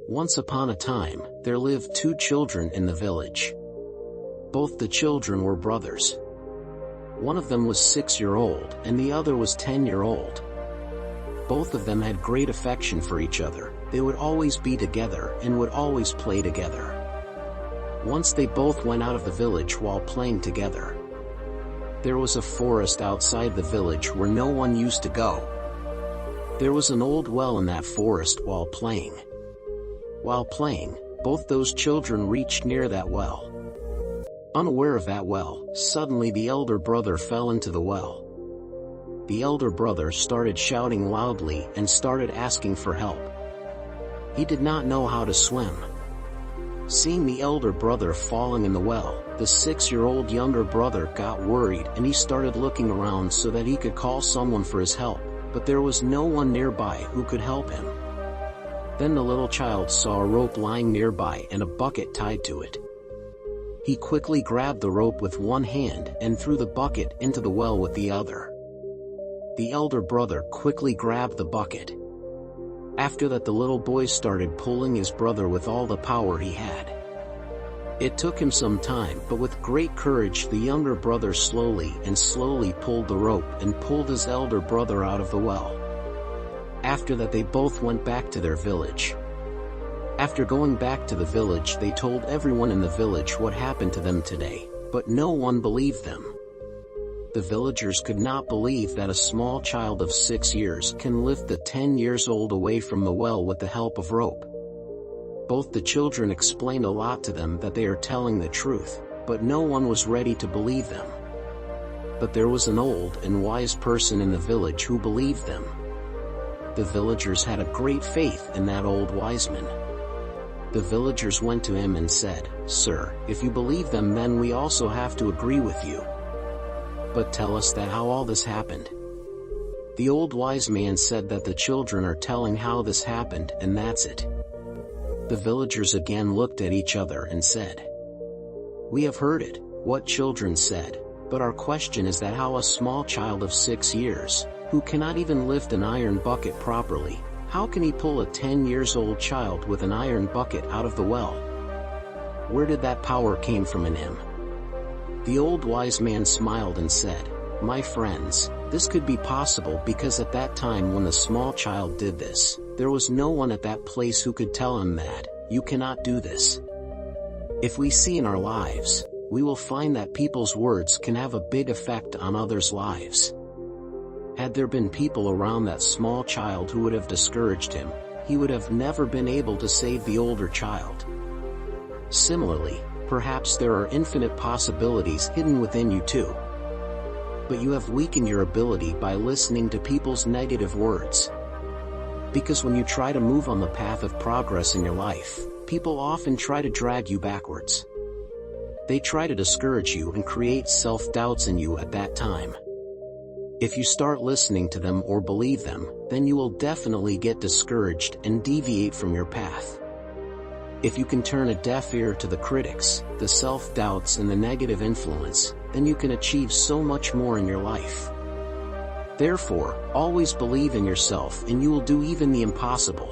Once upon a time, there lived two children in the village. Both the children were brothers. One of them was 6-year-old and the other was 10-year-old. Both of them had great affection for each other. They would always be together and would always play together. Once they both went out of the village while playing together. There was a forest outside the village where no one used to go. There was an old well in that forest while playing. While playing, both those children reached near that well. Unaware of that well, suddenly the elder brother fell into the well. The elder brother started shouting loudly and started asking for help. He did not know how to swim. Seeing the elder brother falling in the well, the 6-year-old younger brother got worried and he started looking around so that he could call someone for his help, but there was no one nearby who could help him. Then the little child saw a rope lying nearby and a bucket tied to it. He quickly grabbed the rope with one hand and threw the bucket into the well with the other. The elder brother quickly grabbed the bucket. After that, the little boy started pulling his brother with all the power he had. It took him some time, but with great courage the younger brother slowly pulled the rope and pulled his elder brother out of the well. After that, they both went back to their village. After going back to the village, they told everyone in the village what happened to them today, but no one believed them. The villagers could not believe that a small child of 6 years can lift the 10 years old away from the well with the help of rope. Both the children explained a lot to them that they are telling the truth, but no one was ready to believe them. But there was an old and wise person in the village who believed them. The villagers had a great faith in that old wise man. The villagers went to him and said, "Sir, if you believe them, then we also have to agree with you. But tell us that how all this happened." The old wise man said that the children are telling how this happened and that's it. The villagers again looked at each other and said, "We have heard it, what children said, but our question is that how a small child of 6 years, who cannot even lift an iron bucket properly, how can he pull a 10 years old child with an iron bucket out of the well? Where did that power came from in him?" The old wise man smiled and said, "My friends, this could be possible because at that time when the small child did this, there was no one at that place who could tell him that, you cannot do this. If we see in our lives, we will find that people's words can have a big effect on others' lives. Had there been people around that small child who would have discouraged him, he would have never been able to save the older child. Similarly, perhaps there are infinite possibilities hidden within you too. But you have weakened your ability by listening to people's negative words. Because when you try to move on the path of progress in your life, people often try to drag you backwards. They try to discourage you and create self-doubts in you at that time. If you start listening to them or believe them, then you will definitely get discouraged and deviate from your path. If you can turn a deaf ear to the critics, the self-doubts and the negative influence, then you can achieve so much more in your life. Therefore, always believe in yourself and you will do even the impossible.